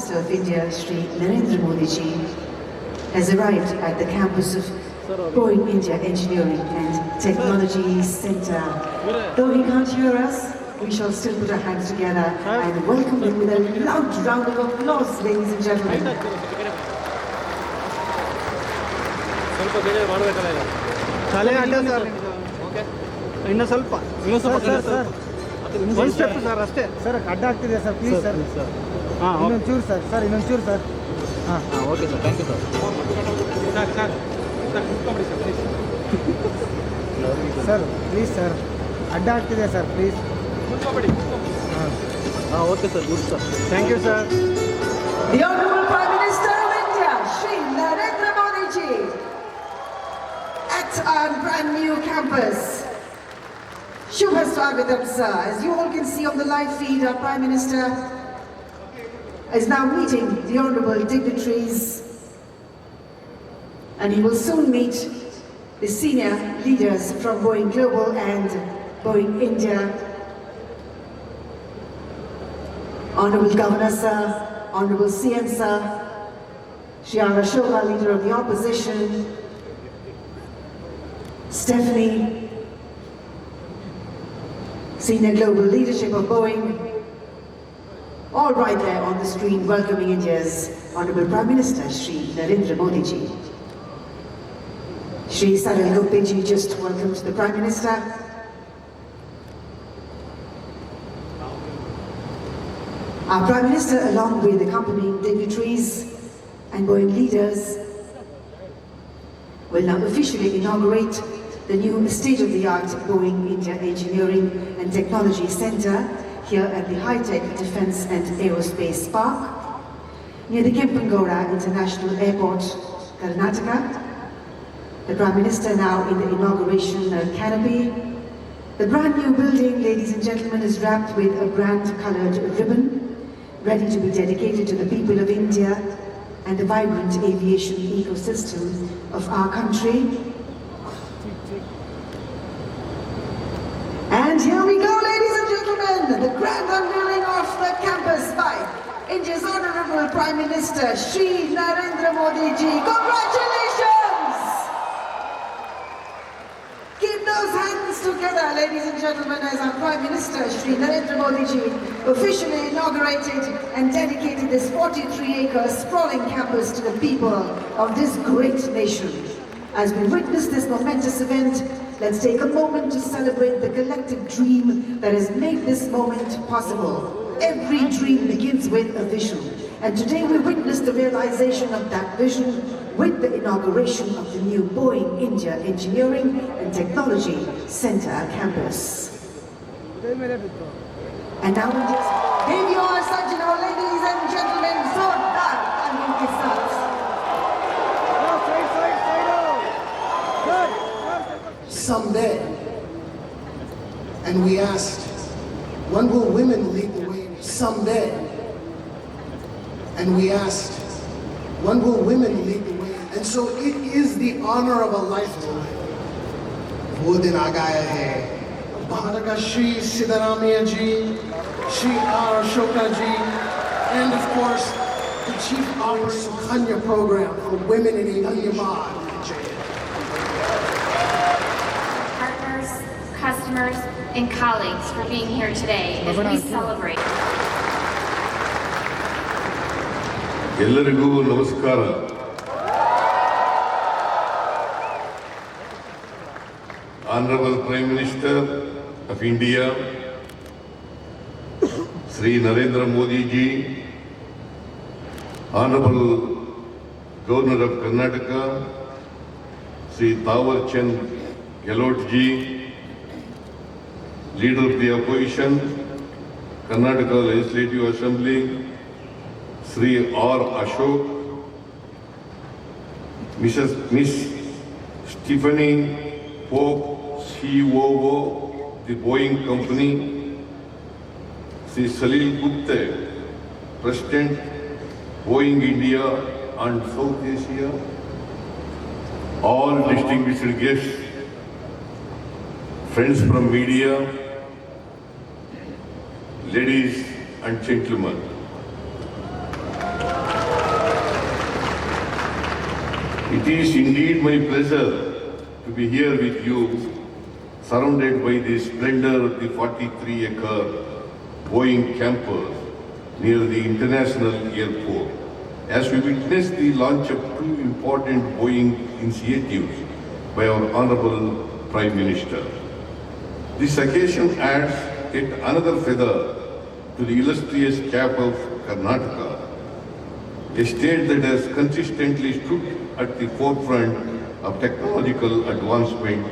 Minister of India, Shri Narendra Modi ji, has arrived at the campus of Boeing India Engineering and Technology Center. Though he can't hear us, we shall still put our hands together and welcome him with a loud round of applause, ladies and gentlemen. One step, sir. Aste. Sir, adda ಆಗ್ತಿದೆ sir. Please, sir. ಇನ್ನೊಂಚೂರು sir. Sir, ಇನ್ನೊಂಚೂರು sir. Okay, sir. Thank you, sir. Sir, please, sir. ಅಡ್ಡ ಆಗ್ತಿದೆ sir. Please. Okay, sir. Good, sir. Thank you, sir. The Hon'ble Prime Minister of India, Shri Narendra Modi ji, at our brand new campus. Shubha Swagatam, sir. As you all can see on the live feed, our Prime Minister is now meeting the honorable dignitaries, and he will soon meet the senior leaders from Boeing Global and Boeing India. Honorable Governor, sir, Honorable CM, sir, Shri Ashoka, Leader of the Opposition, Stephanie, Senior Global Leadership of Boeing, all right there on the screen welcoming India's Honorable Prime Minister, Shri Narendra Modi ji. Shri Salil Gupta ji just welcomed the Prime Minister. Our Prime Minister, along with accompanying dignitaries and Boeing leaders, will now officially inaugurate the new state-of-the-art Boeing India Engineering and Technology Center here at the High-Tech Defence and Aerospace Park near the Kempengaura International Airport, Karnataka. The Prime Minister now in the inauguration canopy. The brand new building, ladies and gentlemen, is wrapped with a brand-coloured ribbon, ready to be dedicated to the people of India and the vibrant aviation ecosystem of our country. And here we go, ladies and gentlemen, the grand unveiling of the campus by India's Honorable Prime Minister, Shri Narendra Modi ji. Congratulations! Keep those hands together, ladies and gentlemen, as our Prime Minister, Shri Narendra Modi ji, officially inaugurated and dedicated this 43-acre sprawling campus to the people of this great nation. As we witness this momentous event, let's take a moment to celebrate the collective dream that has made this moment possible. Every dream begins with a vision, and today we witness the realization of that vision with the inauguration of the new Boeing India Engineering and Technology Center campus. And now we just give your Sajjano, ladies and gentlemen, Zordar Talim ke saath. Someday, and we asked, when will women lead the way? Someday, and we asked, when will women lead the way? And so it is the honor of a lifetime. वो दिन आ गया है भारत का श्री सिद्धरामैया जी, Shri Ashoka ji, and of course the Chief Boeing Sukanya program for women in India. Partners, customers, and colleagues for being here today as we celebrate. ಎಲ್ಲರಿಗೂ ನಮಸ್ಕಾರ. Honorable Prime Minister of India, Shri Narendra Modi ji, Honorable Governor of Karnataka, Shri Thawar Chand Gehlot ji, Leader of the Opposition, Karnataka Legislative Assembly, Shri R. Ashok, Miss Stephanie Pope, COO, the Boeing Company, Shri Salil Gupta, President, Boeing India and South Asia, all distinguished guests, friends from media, ladies and gentlemen. It is indeed my pleasure to be here with you, surrounded by the splendor of the 43-acre Boeing campus near the international airport, as we witness the launch of two important Boeing initiatives by our Hon'ble Prime Minister. This occasion adds yet another feather to the illustrious cap of Karnataka, a state that has consistently stood at the forefront of technological advancement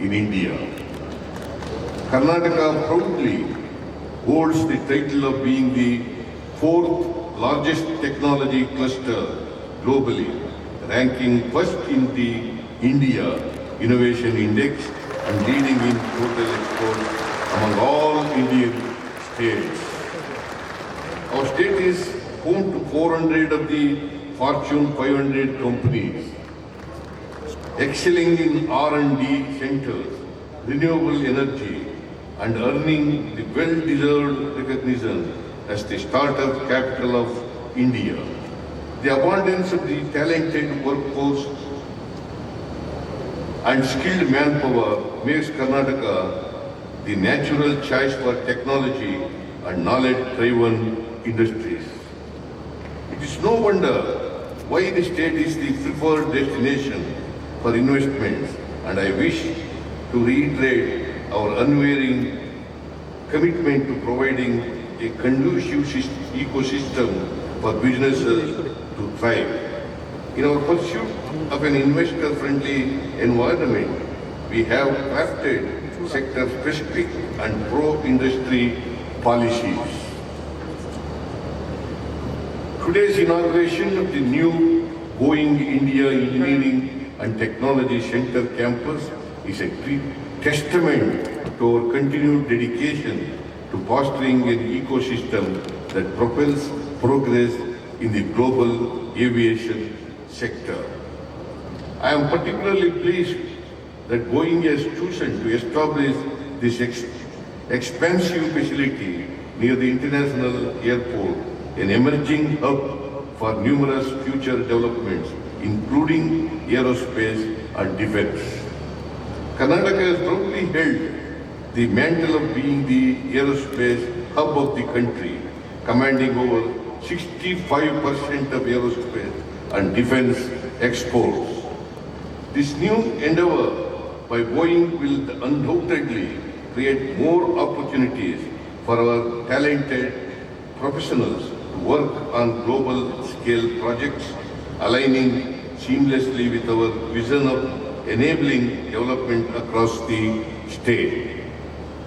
in India. Karnataka proudly holds the title of being the fourth largest technology cluster globally, ranking first in the India Innovation Index and leading in total exports among all Indian states. Our state is home to 400 of the Fortune 500 companies, excelling in R&D centers, renewable energy, and earning the well-deserved recognition as the startup capital of India. The abundance of the talented workforce and skilled manpower makes Karnataka the natural choice for technology and knowledge-driven industries. It is no wonder why the state is the preferred destination for investments, and I wish to reiterate our unwavering commitment to providing a conducive ecosystem for businesses to thrive. In our pursuit of an investor-friendly environment, we have crafted sector-specific and pro-industry policies. Today's inauguration of the new Boeing India Engineering and Technology Center campus is a testament to our continued dedication to fostering an ecosystem that propels progress in the global aviation sector. I am particularly pleased that Boeing has chosen to establish this expansive facility near the international airport, an emerging hub for numerous future developments, including aerospace and defense. Karnataka has proudly held the mantle of being the aerospace hub of the country, commanding over 65% of aerospace and defense exports. This new endeavor by Boeing will undoubtedly create more opportunities for our talented professionals to work on global scale projects, aligning seamlessly with our vision of enabling development across the state.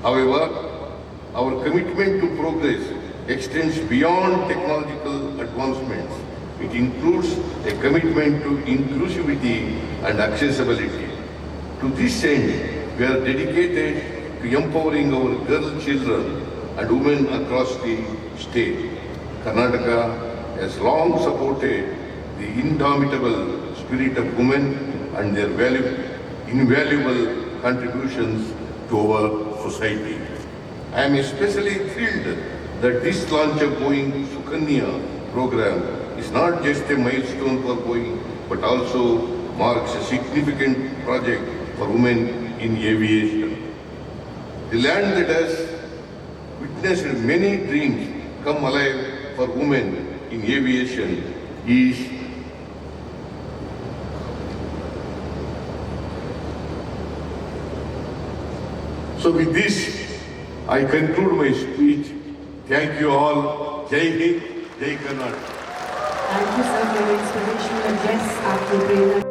However, our commitment to progress extends beyond technological advancements. It includes a commitment to inclusivity and accessibility. To this end, we are dedicated to empowering our girl children and women across the state. Karnataka has long supported the indomitable spirit of women and their invaluable contributions to our society. I am especially thrilled that this launch of Boeing Sukanya program is not just a milestone for Boeing, but also marks a significant project for women in aviation. The land that has witnessed many dreams come alive for women in aviation is so with this, I conclude my speech. Thank you all. Jai Hind, Jai Karnataka. Thank you, sir, for your inspirational address after the